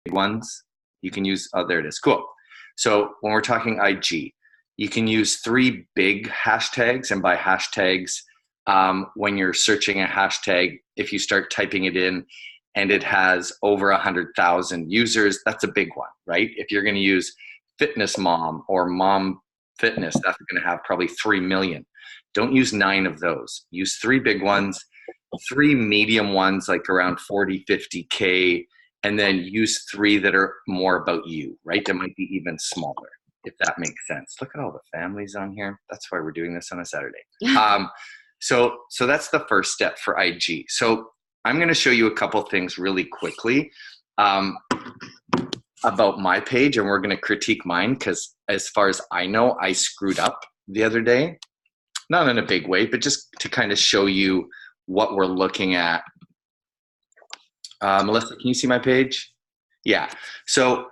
ones. You can use, oh, there it is. Cool. So when we're talking IG, you can use 3 big hashtags. And by hashtags, when you're searching a hashtag, if you start typing it in and it has over 100,000 users, that's a big one, right? If you're going to use fitness mom or mom fitness, that's going to have probably 3 million. Don't use 9 of those. Use 3 big ones, 3 medium ones, like around 40, 50K, and then use 3 that are more about you, right? That might be even smaller, if that makes sense. Look at all the families on here. That's why we're doing this on a Saturday. So that's the first step for IG. So I'm going to show you a couple things really quickly about my page, and we're going to critique mine because as far as I know, I screwed up the other day. Not in a big way, but just to kind of show you what we're looking at. Melissa, can you see my page? Yeah. So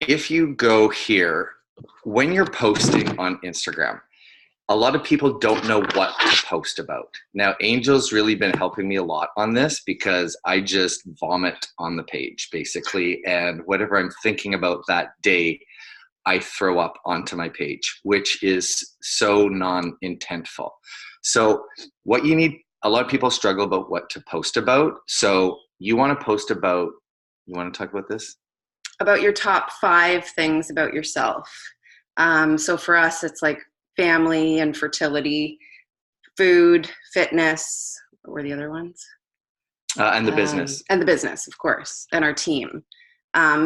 if you go here, when you're posting on Instagram, a lot of people don't know what to post about. Now, Angel's really been helping me a lot on this because I just vomit on the page, basically. And whatever I'm thinking about that day, I throw up onto my page, which is so non-intentful. So what you need, a lot of people struggle about what to post about. So you want to post about, you want to talk about this? About your top 5 things about yourself. So for us, it's like family and fertility, food, fitness. What were the other ones? And the business. And the business, of course, and our team.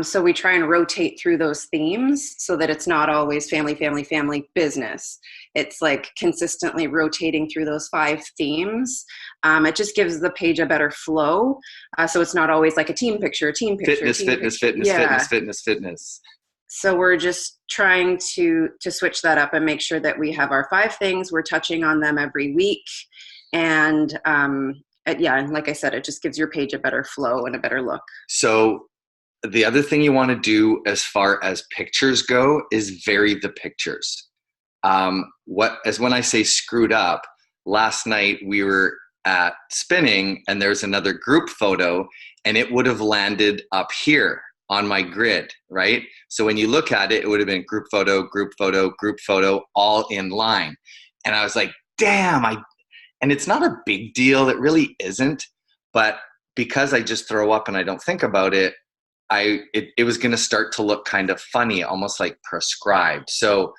So we try and rotate through those themes so that it's not always family, family, family, business. It's like consistently rotating through those 5 themes. It just gives the page a better flow. So it's not always like a team picture, Fitness, team fitness, picture. fitness, Yeah. fitness. So we're just trying to switch that up and make sure that we have our 5 things. We're touching on them every week. And like I said, it just gives your page a better flow and a better look. So the other thing you want to do as far as pictures go is vary the pictures. When I say screwed up, last night we were at spinning and there's another group photo and it would have landed up here on my grid, right? So when you look at it, it would have been group photo, group photo, group photo, all in line. And I was like, damn, and it's not a big deal. It really isn't. But because I just throw up and I don't think about it, it was going to start to look kind of funny, almost like prescribed. So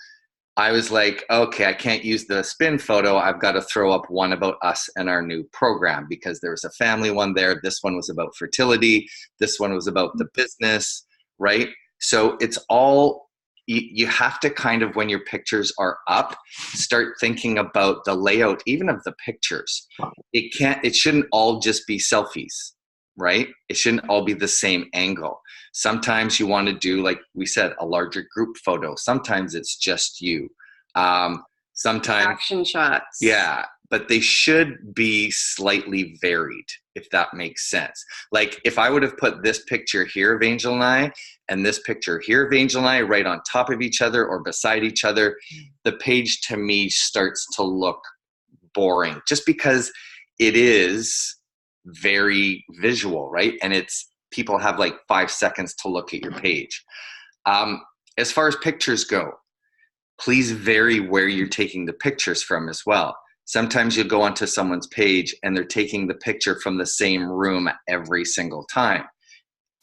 I was like, okay, I can't use the spin photo. I've got to throw up one about us and our new program because there was a family one there. This one was about fertility. This one was about the business, right? So it's all, you have to kind of, when your pictures are up, start thinking about the layout, even of the pictures. It shouldn't all just be selfies, right? It shouldn't all be the same angle. Sometimes you want to do, like we said, a larger group photo. Sometimes it's just you. Sometimes action shots. Yeah, but they should be slightly varied, if that makes sense. Like if I would have put this picture here of Angel and I and this picture here of Angel and I right on top of each other or beside each other, the page to me starts to look boring just because it is very visual, right? And people have like 5 seconds to look at your page. As far as pictures go, please vary where you're taking the pictures from as well. Sometimes you'll go onto someone's page and they're taking the picture from the same room every single time.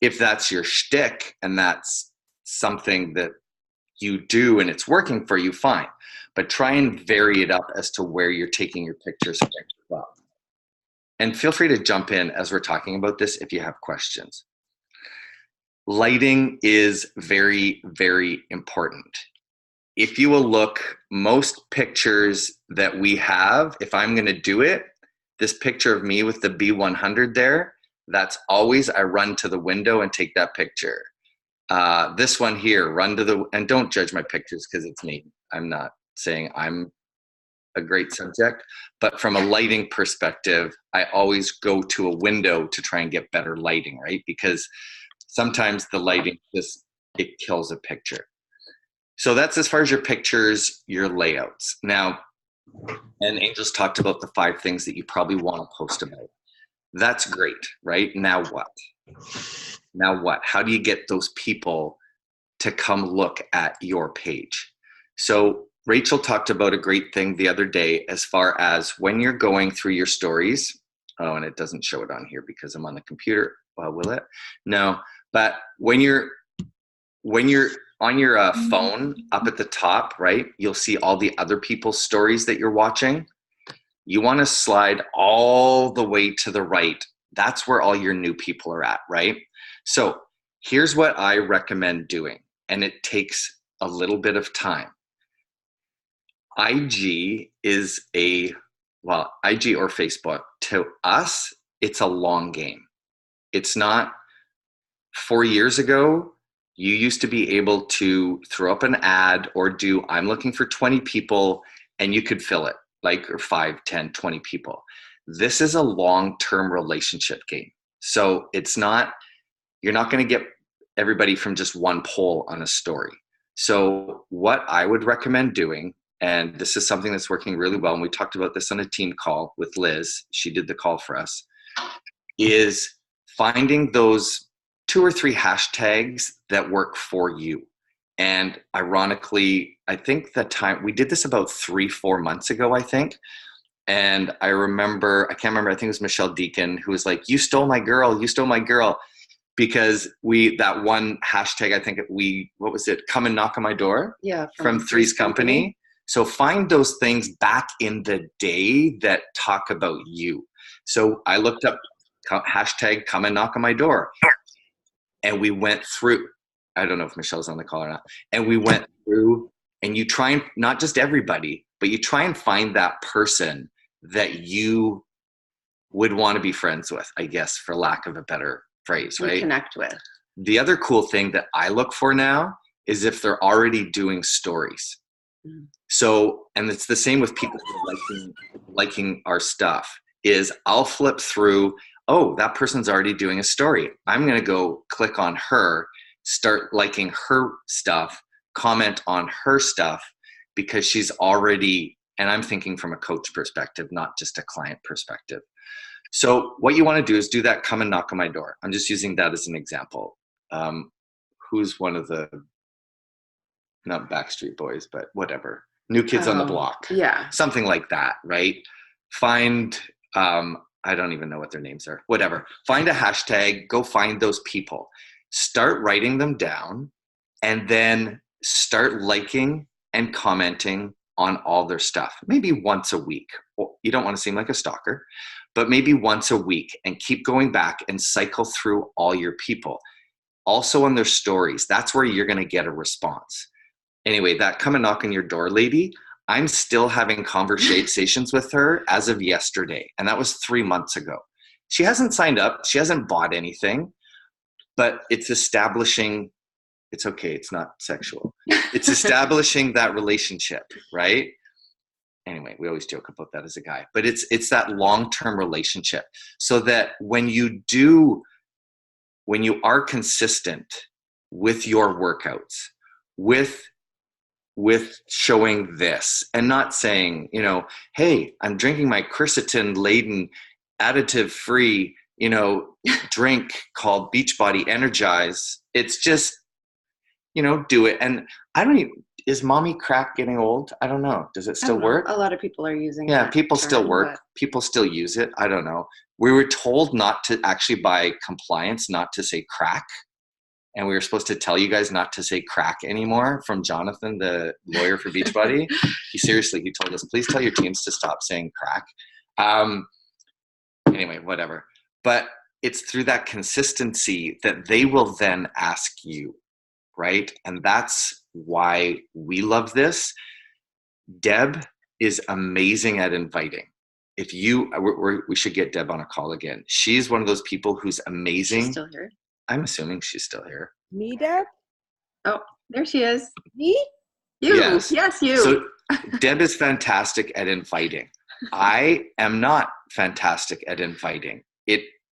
If that's your shtick and that's something that you do and it's working for you, fine. But try and vary it up as to where you're taking your pictures from as well. And feel free to jump in as we're talking about this if you have questions. Lighting is very, very important. If you will look, most pictures that we have, if I'm going to do it, this picture of me with the B100 there, that's always I run to the window and take that picture. This one here, and don't judge my pictures because it's me. I'm not saying I'm a great subject, but from a lighting perspective, I always go to a window to try and get better lighting, right? Because sometimes the lighting it kills a picture. So that's as far as your pictures, your layouts. Now, and Angel's talked about the 5 things that you probably want to post about. That's great, right? Now what? Now what? How do you get those people to come look at your page? So Rachel talked about a great thing the other day as far as when you're going through your stories. Oh, and it doesn't show it on here because I'm on the computer. Well, will it? No. But when you're on your phone up at the top, right, you'll see all the other people's stories that you're watching. You want to slide all the way to the right. That's where all your new people are at, right? So here's what I recommend doing, and it takes a little bit of time. IG is IG or Facebook, to us, it's a long game. It's not 4 years ago, you used to be able to throw up an ad or do, I'm looking for 20 people, and you could fill it, like, or 5, 10, 20 people. This is a long-term relationship game. So it's not, you're not going to get everybody from just one poll on a story. So what I would recommend doing, and this is something that's working really well, and we talked about this on a team call with Liz, she did the call for us, is finding those 2 or 3 hashtags that work for you. And ironically, I think the time we did this about 3-4 months ago, I think. And I can't remember, I think it was Michelle Deacon who was like, you stole my girl, because that one hashtag, I think what was it? Come and knock on my door. Yeah. From Three's Company. So find those things back in the day that talk about you. So I looked up hashtag come and knock on my door. And we went through, I don't know if Michelle's on the call or not. And we went through, and you try and, not just everybody, but you try and find that person that you would want to be friends with, I guess, for lack of a better phrase, right? Connect with. The other cool thing that I look for now is if they're already doing stories. So, and it's the same with people who are liking our stuff, is I'll flip through, oh, that person's already doing a story. I'm going to go click on her, start liking her stuff, comment on her stuff, because she's already, and I'm thinking from a coach perspective, not just a client perspective. So what you want to do is do that come and knock on my door. I'm just using that as an example. Who's one of the, not Backstreet Boys, but whatever, New Kids on the Block. Yeah. Something like that, right? Find, I don't even know what their names are. Whatever. Find a hashtag, go find those people. Start writing them down, and then start liking and commenting on all their stuff. Maybe once a week. You don't want to seem like a stalker, but maybe once a week, and keep going back and cycle through all your people. Also on their stories, that's where you're going to get a response. Anyway, that come and knock on your door lady, I'm still having conversations with her as of yesterday. And that was 3 months ago. She hasn't signed up. She hasn't bought anything, but it's establishing, it's okay. It's not sexual. It's establishing that relationship, right? Anyway, we always joke about that as a guy, but it's that long-term relationship, so that when you are consistent with your workouts, with showing this, and not saying, hey, I'm drinking my quercetin laden, additive free, drink called Beachbody Energize. It's just, do it. And I don't even, is mommy crack getting old? I don't know. Does it still work? A lot of people are using it. Yeah, people still work. But people still use it. I don't know. We were told not to, actually by compliance, not to say crack. And we were supposed to tell you guys not to say crack anymore, from Jonathan, the lawyer for Beachbody. He told us, please tell your teams to stop saying crack. Anyway, whatever. But it's through that consistency that they will then ask you, right? And that's why we love this. Deb is amazing at inviting. We should get Deb on a call again. She's one of those people who's amazing. She's still here. I'm assuming she's still here. Me, Deb? Oh, there she is. Me? You. Yes, you. So Deb is fantastic at inviting. I am not fantastic at inviting.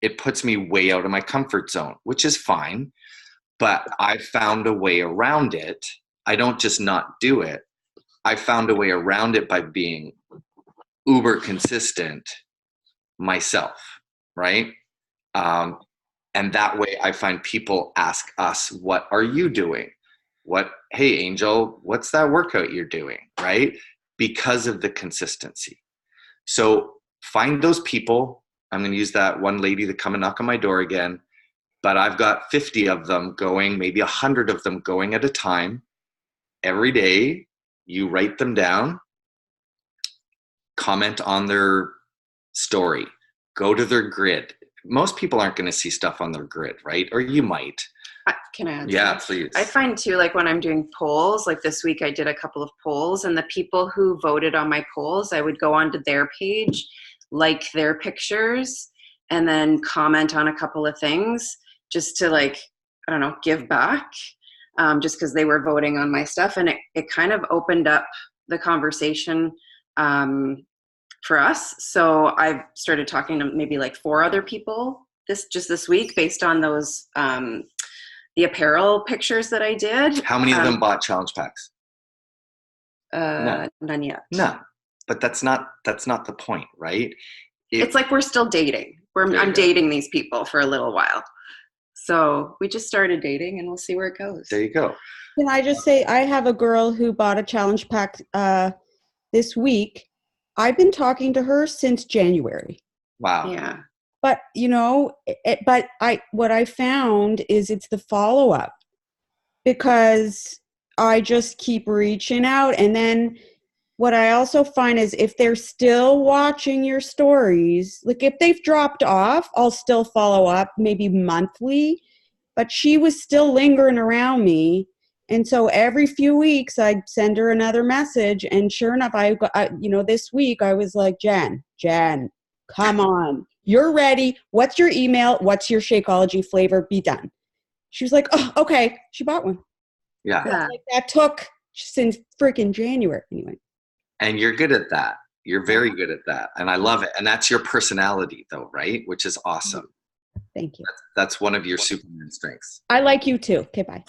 It puts me way out of my comfort zone, which is fine, but I found a way around it. I don't just not do it. I found a way around it by being uber consistent myself, right? And that way I find people ask us, what are you doing? Hey, Angel, what's that workout you're doing? Right? Because of the consistency. So find those people. I'm going to use that one lady that come and knock on my door again, but I've got 50 of them going, maybe 100 of them going at a time. Every day, you write them down, comment on their story, go to their grid. Most people aren't going to see stuff on their grid, right? Or you might. Can I answer? Yeah, please. I find too, like when I'm doing polls, like this week I did a couple of polls, and the people who voted on my polls, I would go onto their page, like their pictures, and then comment on a couple of things just to, like, I don't know, give back, just because they were voting on my stuff. And it kind of opened up the conversation for us. So I've started talking to maybe like 4 other people this week based on those the apparel pictures that I did. How many of them bought challenge packs? None yet. None. But that's not the point, right? It's like we're still dating. I'm dating these people for a little while. So we just started dating, and we'll see where it goes. There you go. Can I just say, I have a girl who bought a challenge pack this week. I've been talking to her since January. Wow. Yeah. But, what I found is it's the follow-up, because I just keep reaching out. And then what I also find is if they're still watching your stories, like if they've dropped off, I'll still follow up maybe monthly, but she was still lingering around me. And so every few weeks I'd send her another message. And sure enough, this week I was like, Jen, come on. You're ready. What's your email? What's your Shakeology flavor? Be done. She was like, oh, okay. She bought one. Yeah. Like that took since freaking January anyway. And you're good at that. You're very good at that. And I love it. And that's your personality though, right? Which is awesome. Thank you. That's one of your Superman strengths. I like you too. Okay, bye.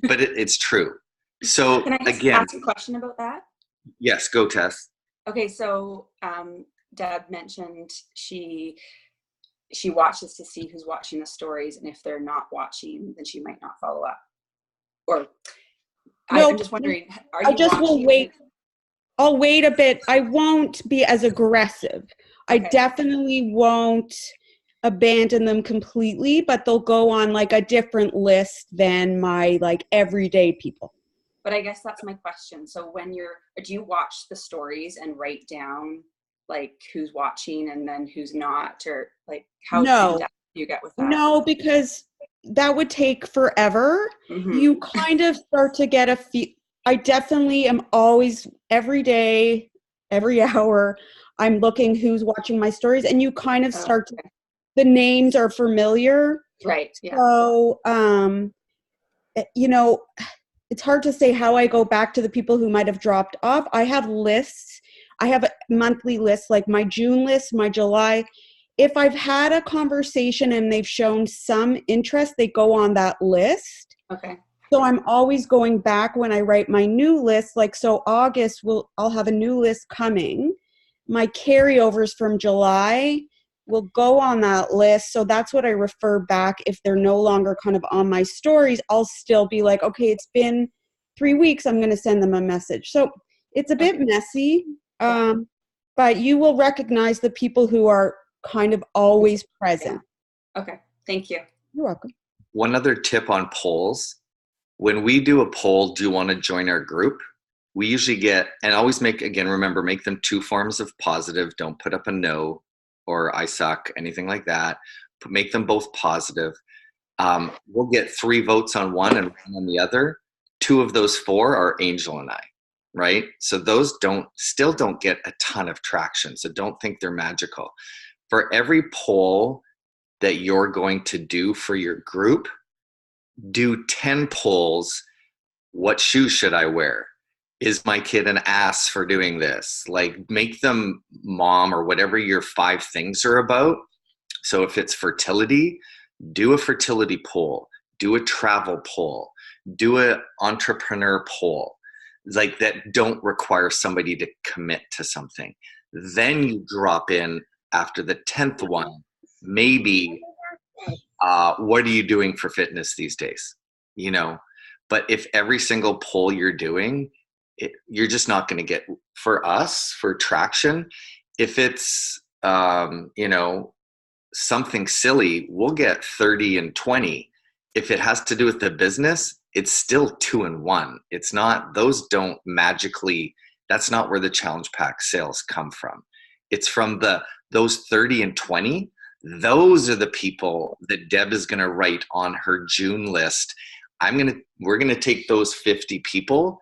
But it's true. So can I just again, ask a question about that? Yes, go Tess. Okay, so Deb mentioned she watches to see who's watching the stories, and if they're not watching, then she might not follow up. Or No, I'm just wondering, are I you just will wait. I'll wait a bit. I won't be as aggressive. Okay. I definitely won't abandon them completely, but they'll go on like a different list than my like everyday people. But I guess that's my question. So do you watch the stories and write down like who's watching and then who's not, or like how in-depth do you get with that? No, because that would take forever. Mm-hmm. You kind of start to get I definitely am always, every day, every hour, I'm looking who's watching my stories, and you kind of start to, the names are familiar. Right. Yeah. So, it's hard to say how I go back to the people who might have dropped off. I have lists. I have a monthly list, like my June list, my July. If I've had a conversation and they've shown some interest, they go on that list. Okay. So I'm always going back when I write my new list. Like, so August, I'll have a new list coming. My carryovers from July will go on that list. So that's what I refer back. If they're no longer kind of on my stories, I'll still be like, okay, it's been 3 weeks. I'm going to send them a message. So it's a bit messy, but you will recognize the people who are kind of always present. Okay. Thank you. You're welcome. One other tip on polls. When we do a poll, do you want to join our group? We usually get, and always make them 2 forms of positive. Don't put up a no or I suck, anything like that. But make them both positive. We'll get 3 votes on one and 1 on the other. 2 of those 4 are Angel and I, right? So those still don't get a ton of traction. So don't think they're magical. For every poll that you're going to do for your group, do 10 polls. What shoes should I wear? Is my kid an ass for doing this? Like, make them mom or whatever your 5 things are about. So if it's fertility, do a fertility poll, do a travel poll, do an entrepreneur poll, like that don't require somebody to commit to something. Then you drop in after the 10th one, maybe what are you doing for fitness these days? You know, but if every single poll you're doing, you're just not going to get, for us, for traction. If it's, you know, something silly, we'll get 30 and 20. If it has to do with the business, it's still 2 and 1. It's not, those don't magically, that's not where the challenge pack sales come from. It's from those 30 and 20. Those are the people that Deb is going to write on her June list. We're going to take those 50 people.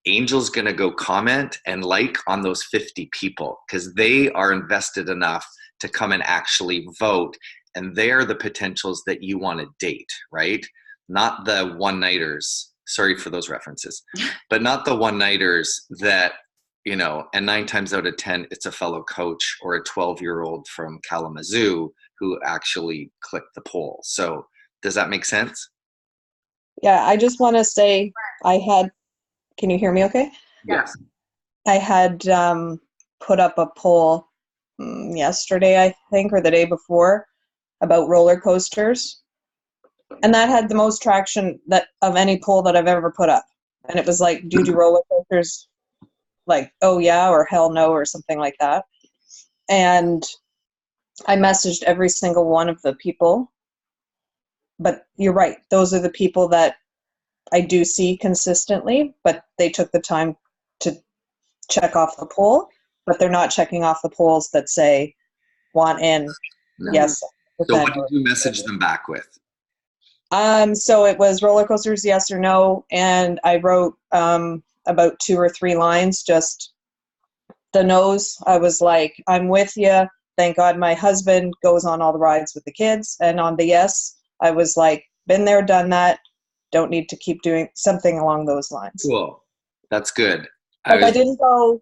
Angel's going to go comment and like on those 50 people because they are invested enough to come and actually vote. And they're the potentials that you want to date, right? Not the one-nighters. Sorry for those references, but not the one-nighters that, you know, and 9 times out of 10, it's a fellow coach or a 12-year-old from Kalamazoo who actually clicked the poll. So does that make sense? Yeah, I just want to say can you hear me okay? Yes. I had put up a poll yesterday, I think, or the day before, about roller coasters. And that had the most traction of any poll that I've ever put up. And it was like, do you do roller coasters? Like, oh yeah, or hell no, or something like that. And I messaged every single one of the people. But you're right. Those are the people that I do see consistently, but they took the time to check off the poll, but they're not checking off the polls that say want in, yes. So what did you message them back with? So it was roller coasters, yes or no, and I wrote about 2 or 3 lines, just the no's. I was like, I'm with you. Thank God my husband goes on all the rides with the kids. And on the yes, I was like, been there, done that. Don't need to keep doing something along those lines. Cool. That's good. I didn't go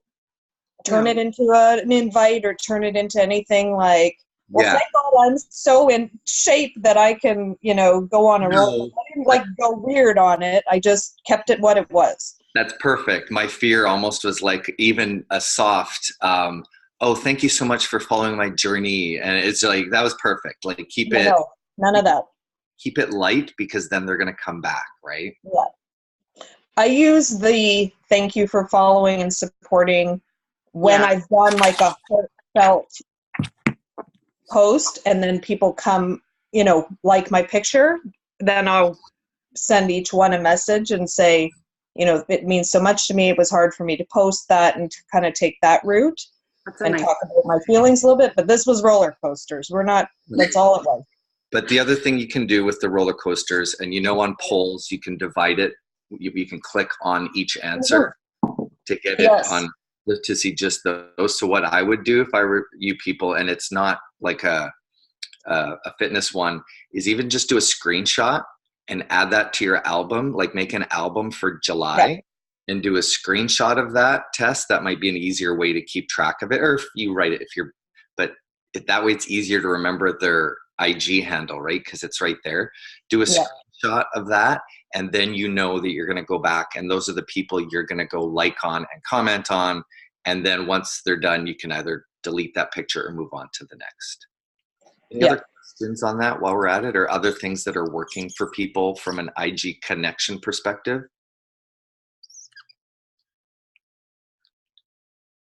turn it into an invite or turn it into anything like, well, thank God I'm so in shape that I can, you know, go on a roll. I didn't like go weird on it. I just kept it what it was. That's perfect. My fear almost was like even a soft, oh, thank you so much for following my journey. And it's like, that was perfect. Like none of that. Keep it light because then they're going to come back, right? Yeah. I use the thank you for following and supporting when I've done like a heartfelt post and then people come, you know, like my picture, then I'll send each one a message and say, you know, it means so much to me. It was hard for me to post that and to kind of take that route and talk about my feelings a little bit. But this was roller coasters. That's all it was. But the other thing you can do with the roller coasters, and you know, on polls, you can divide it. You can click on each answer to get it on, to see just those. So what I would do if I were you people, and it's not like a fitness one, is even just do a screenshot and add that to your album, like make an album for July and do a screenshot of that test. That might be an easier way to keep track of it. Or if you write it, that way it's easier to remember their IG handle, right? Because it's right there. Do a screenshot of that, and then you know that you're going to go back, and those are the people you're going to go like on and comment on, and then once they're done, you can either delete that picture or move on to the next. Any other questions on that while we're at it, or other things that are working for people from an IG connection perspective?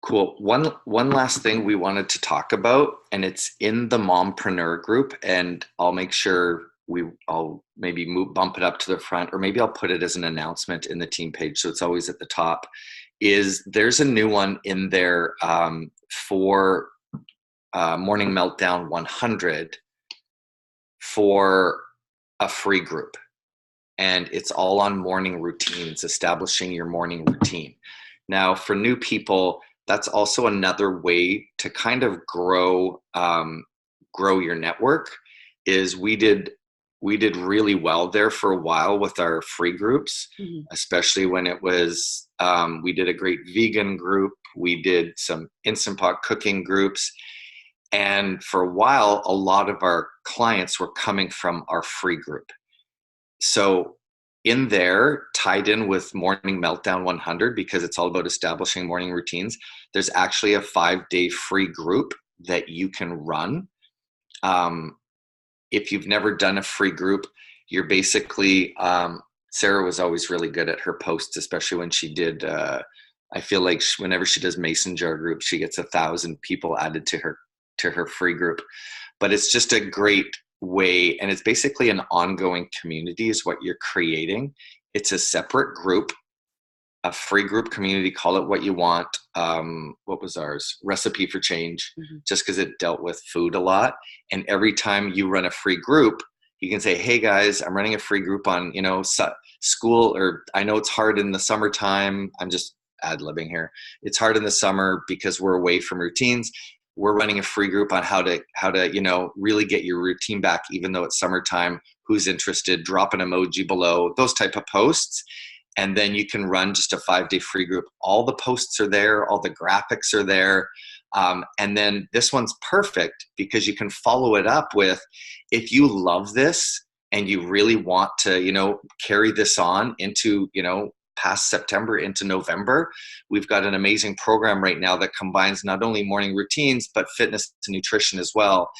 Cool. One last thing we wanted to talk about, and it's in the Mompreneur group, and I'll make sure I'll maybe bump it up to the front, or maybe I'll put it as an announcement in the team page so it's always at the top, is there's a new one in there for Morning Meltdown 100 for a free group. And it's all on morning routines, establishing your morning routine. Now, for new people, that's also another way to kind of grow your network. Is we did really well there for a while with our free groups, especially when it was, we did a great vegan group. We did some Instant Pot cooking groups. And for a while, a lot of our clients were coming from our free group. So in there, tied in with Morning Meltdown 100, because it's all about establishing morning routines, there's actually a 5-day free group that you can run. if you've never done a free group, you're basically, Sarah was always really good at her posts, especially when she did, I feel like whenever she does mason jar groups, she gets 1,000 people added to her free group. But it's just a great way, and it's basically an ongoing community is what you're creating. It's a separate group, a free group community, call it what you want. What was ours? Recipe for Change, just because it dealt with food a lot. And every time you run a free group, you can say, hey guys, I'm running a free group on, school, or I know it's hard in the summertime. I'm just ad-libbing here. It's hard in the summer because we're away from routines. We're running a free group on how to really get your routine back, even though it's summertime. Who's interested? Drop an emoji below, those type of posts. And then you can run just a 5-day free group. All the posts are there. All the graphics are there. And then this one's perfect because you can follow it up with, if you love this and you really want to, carry this on into, past September into November, we've got an amazing program right now that combines not only morning routines, but fitness and nutrition as well.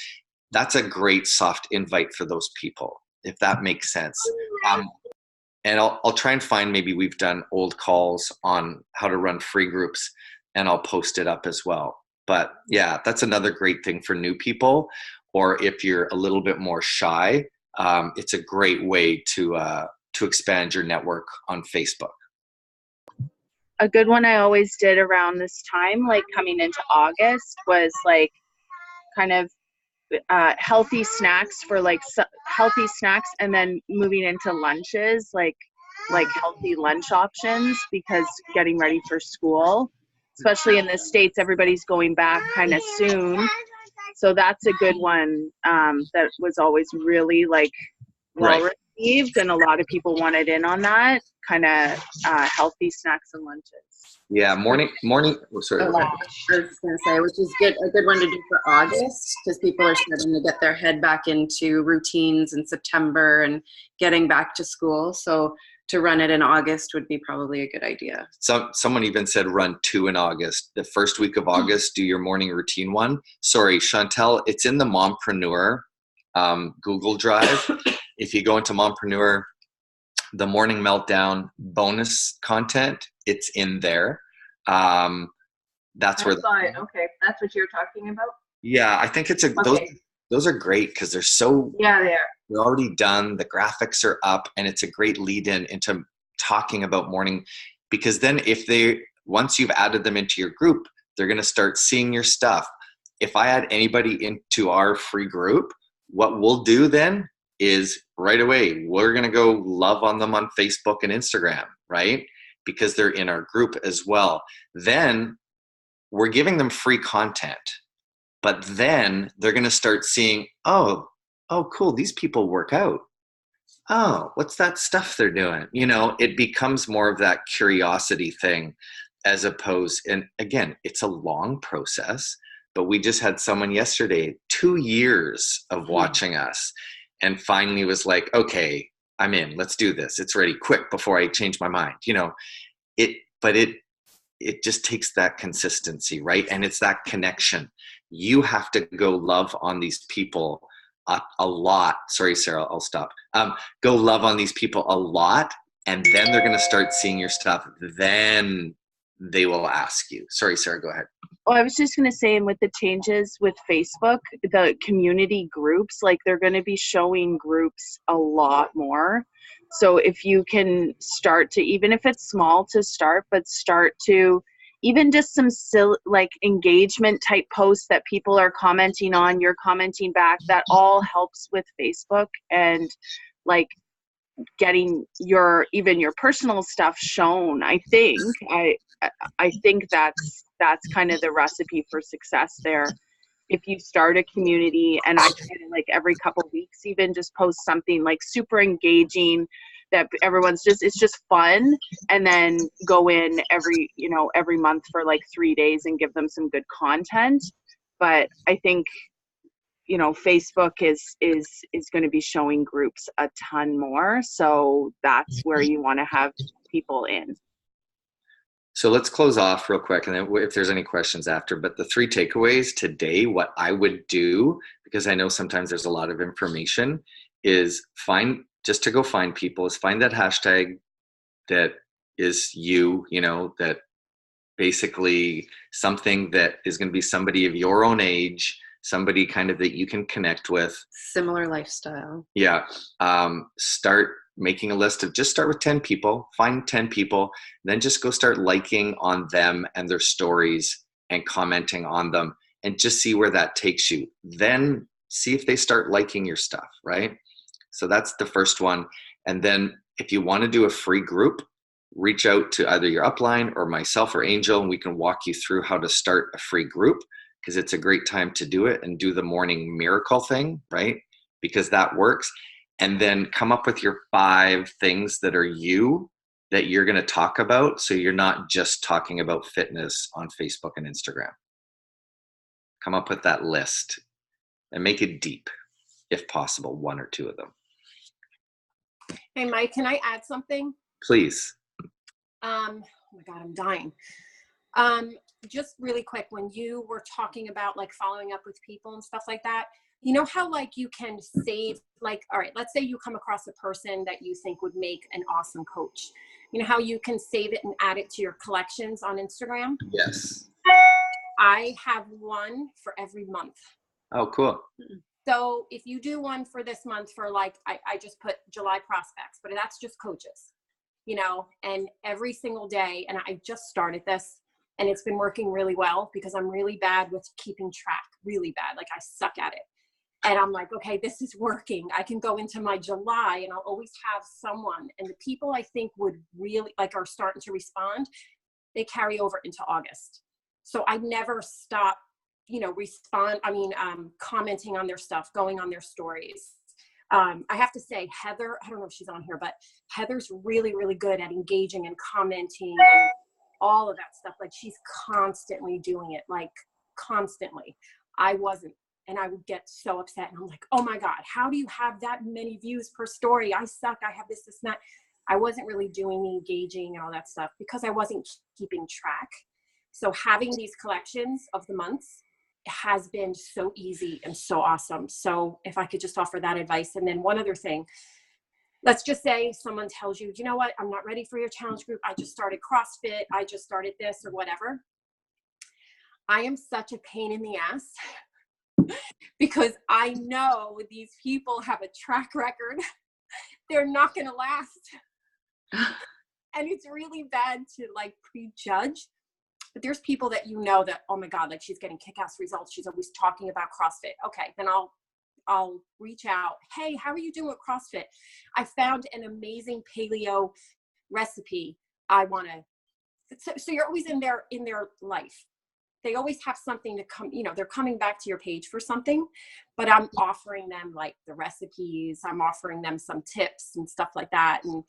That's a great soft invite for those people, if that makes sense. And I'll try and find, maybe we've done old calls on how to run free groups, and I'll post it up as well. But yeah, that's another great thing for new people, or if you're a little bit more shy, it's a great way to expand your network on Facebook. A good one I always did around this time, like coming into August, was like kind of healthy snacks for healthy snacks, and then moving into lunches, like healthy lunch options, because getting ready for school, especially in the States, everybody's going back kind of soon. So that's a good one that was always really well received, and a lot of people wanted in on that kind of healthy snacks and lunches. Yeah, morning. Oh, sorry. I was going to say, which is a good one to do for August, because people are starting to get their head back into routines in September and getting back to school. So to run it in August would be probably a good idea. Someone even said run 2 in August. The first week of August, do your morning routine one. Sorry, Chantel, it's in the Mompreneur Google Drive. If you go into Mompreneur, the Morning Meltdown bonus content, it's in there. That's where. Okay, that's what you're talking about. Yeah, I think it's those are great because they're so. Yeah, they are. They're already done. The graphics are up, and it's a great lead-in into talking about morning. Because then, once you've added them into your group, they're going to start seeing your stuff. If I add anybody into our free group, what we'll do then is right away, we're going to go love on them on Facebook and Instagram, right? Because they're in our group as well. Then we're giving them free content, but then they're going to start seeing, oh, cool, these people work out. Oh, what's that stuff they're doing? It becomes more of that curiosity thing, as opposed, and again, it's a long process, but we just had someone yesterday, 2 years of watching us, and finally was like, okay, I'm in, let's do this. It's ready, quick, before I change my mind. It just takes that consistency, right? And it's that connection. You have to go love on these people a lot. Sorry, Sarah, I'll stop. Go love on these people a lot, and then they're going to start seeing your stuff. Then they will ask you. Sorry, Sarah, go ahead. Oh, I was just going to say, and with the changes with Facebook, the community groups, they're going to be showing groups a lot more. So if you can start to, even if it's small to start, but start to even just some engagement type posts that people are commenting on, you're commenting back, that all helps with Facebook, and getting your personal stuff shown. I think that's kind of the recipe for success there. If you start a community, and I try to every couple of weeks even just post something super engaging that everyone's it's just fun, and then go in every month for 3 days and give them some good content. But I think Facebook is going to be showing groups a ton more, so that's where you want to have people in. So let's close off real quick, and then if there's any questions after. But the 3 takeaways today, what I would do, because I know sometimes there's a lot of information, is find people, is find that hashtag that is you know, that basically something that is going to be somebody of your own age, somebody kind of that you can connect with. Similar lifestyle. Yeah. Start making a list of, just start with 10 people, find 10 people, then just go start liking on them and their stories and commenting on them, and just see where that takes you. Then see if they start liking your stuff, right? So that's the first one. And then if you want to do a free group, reach out to either your upline or myself or Angel, and we can walk you through how to start a free group, because it's a great time to do it and do the morning miracle thing, right? Because that works. And then come up with your 5 things that are you, that you're going to talk about. So you're not just talking about fitness on Facebook and Instagram. Come up with that list and make it deep, if possible, 1 or 2 of them. Hey, Mike, can I add something? Please. Oh my God, I'm dying. Just really quick, when you were talking about like following up with people and stuff like that, you know how like you can save, like, all right, let's say you come across a person that you think would make an awesome coach. You know how you can save it and add it to your collections on Instagram? Yes. I have one for every month. Oh, cool. So if you do one for this month for like, I just put July prospects, but that's just coaches, you know, and every single day, and I just started this and it's been working really well because I'm really bad with keeping track, really bad. Like I suck at it. And I'm like, okay, this is working. I can go into my July and I'll always have someone. And the people I think would really like are starting to respond, they carry over into August. So I never stop, you know, commenting on their stuff, going on their stories. I have to say, Heather, I don't know if she's on here, but Heather's really, really good at engaging and commenting and all of that stuff. Like she's constantly doing it, like constantly. I wasn't. And I would get so upset. And I'm like, oh my God, how do you have that many views per story? I suck. I have this, and that. I wasn't really doing the engaging and all that stuff because I wasn't keeping track. So having these collections of the months has been so easy and so awesome. So if I could just offer that advice. And then one other thing, let's just say someone tells you, you know what, I'm not ready for your challenge group. I just started CrossFit. I just started this or whatever. I am such a pain in the ass. Because I know these people have a track record. They're not going to last. And it's really bad to like prejudge. But there's people that you know that, oh my God, like she's getting kick-ass results. She's always talking about CrossFit. Okay, then I'll reach out. Hey, how are you doing with CrossFit? I found an amazing paleo recipe. I want to. So you're always in their life. They always have something to come, you know, they're coming back to your page for something, but I'm offering them like the recipes, I'm offering them some tips and stuff like that. And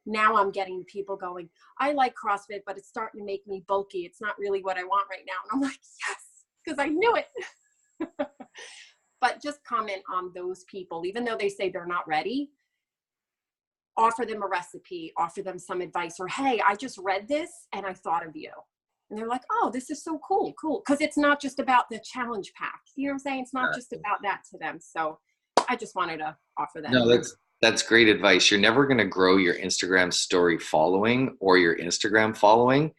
now I'm getting people going, I like CrossFit, but it's starting to make me bulky. It's not really what I want right now. And I'm like, yes, because I knew it. But just comment on those people, even though they say they're not ready, offer them a recipe, offer them some advice, or, hey, I just read this and I thought of you. And they're like, oh, this is so cool. Because it's not just about the challenge pack. You know what I'm saying? It's not just about that to them. So I just wanted to offer that. No, that's great advice. You're never going to grow your Instagram story following or your Instagram following.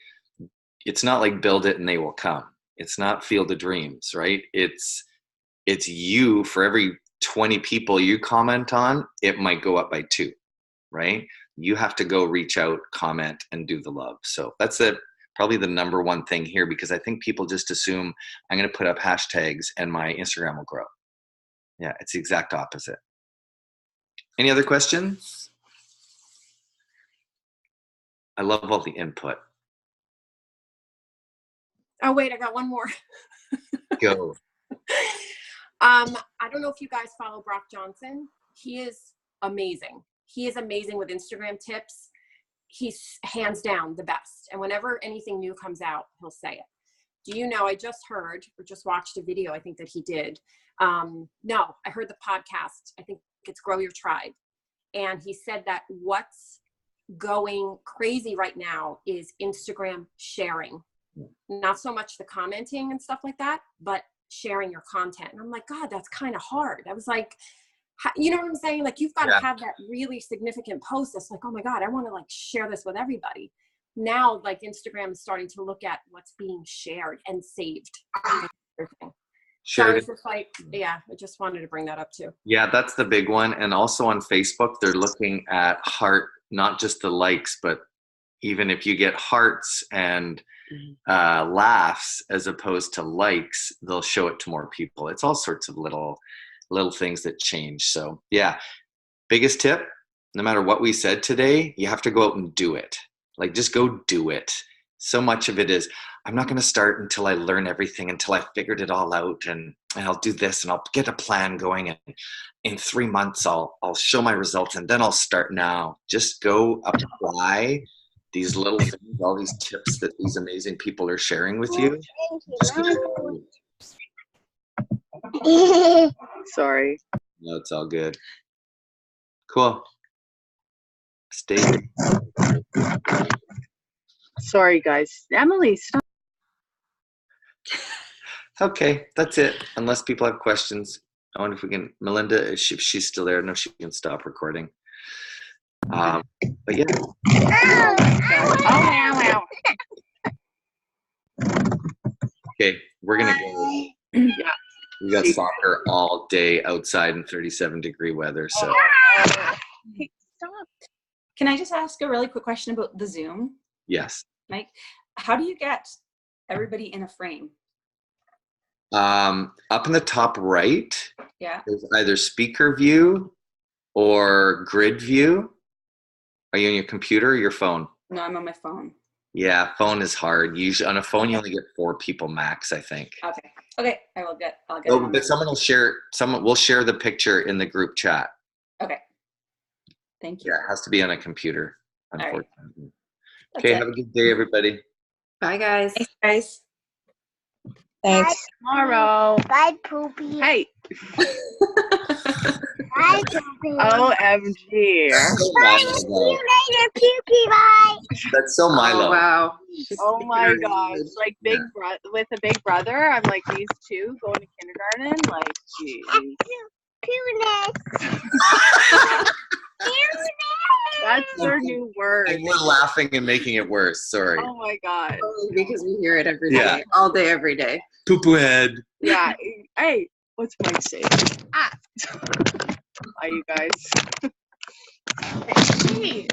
It's not like build it and they will come. It's not Field of Dreams, right? It's you. For every 20 people you comment on, it might go up by 2, right? You have to go reach out, comment, and do the love. So that's it. Probably the number one thing here, because I think people just assume I'm going to put up hashtags and my Instagram will grow. Yeah, it's the exact opposite. Any other questions? I love all the input. Oh, wait, I got one more. Go. I don't know if you guys follow Brock Johnson. He is amazing. He is amazing with Instagram tips. He's hands down the best. And whenever anything new comes out, he'll say it. Do you know, I just heard or just watched a video, I think that he did. No, I heard the podcast. I think it's Grow Your Tribe. And he said that what's going crazy right now is Instagram sharing. Not so much the commenting and stuff like that, but sharing your content. And I'm like, God, that's kind of hard. I was like, you know what I'm saying? Like, you've got to have that really significant post that's like, oh my God, I want to like share this with everybody. Now, like, Instagram is starting to look at what's being shared and saved. So I was just like, I just wanted to bring that up too. Yeah, that's the big one. And also on Facebook, they're looking at heart, not just the likes, but even if you get hearts and laughs as opposed to likes, they'll show it to more people. It's all sorts of little things that change. So yeah, biggest tip, no matter what we said today, you have to go out and do it. Like, just go do it. So much of it is, I'm not going to start until I learn everything, until I figured it all out, and I'll do this and I'll get a plan going, and in 3 months I'll show my results, and then I'll start. Now just go apply these little things, all these tips that these amazing people are sharing with you. Just Sorry. no, it's all good. Cool. Stay. Sorry, guys. Emily, stop. Okay, that's it. Unless people have questions. I wonder if we can, Melinda, if she's still there, I don't know if she can stop recording. But yeah. Okay, we're going to go. Yeah. We got soccer all day outside in 37-degree weather. So. Hey, stop. Can I just ask a really quick question about the Zoom? Yes. Mike, how do you get everybody in a frame? Up in the top right, Yeah. there's either speaker view or grid view. Are you on your computer or your phone? No, I'm on my phone. Yeah, phone is hard. Usually on a phone, you only get 4 people max, I think. Okay. I'll get Oh, it. but someone will share the picture in the group chat. Okay. Thank you. Yeah, it has to be on a computer, right. unfortunately. That's Okay, it. have a good day, everybody. Bye, guys. Thanks, guys. Thanks. Tomorrow. Bye, Poopy. Hey. Bye, Poopy. OMG. See you later, Poopy. Bye. That's so Milo. Oh, wow. Oh my gosh. Like with a big brother, I'm like, these two going to kindergarten, like, geez. Punis. That's their new word. And we're laughing and making it worse. Sorry. Oh my god. Because we hear it every day, Yeah. all day, every day. Poo-poo head. Yeah. Hey, what's Mike say? Bye, you guys. Hey.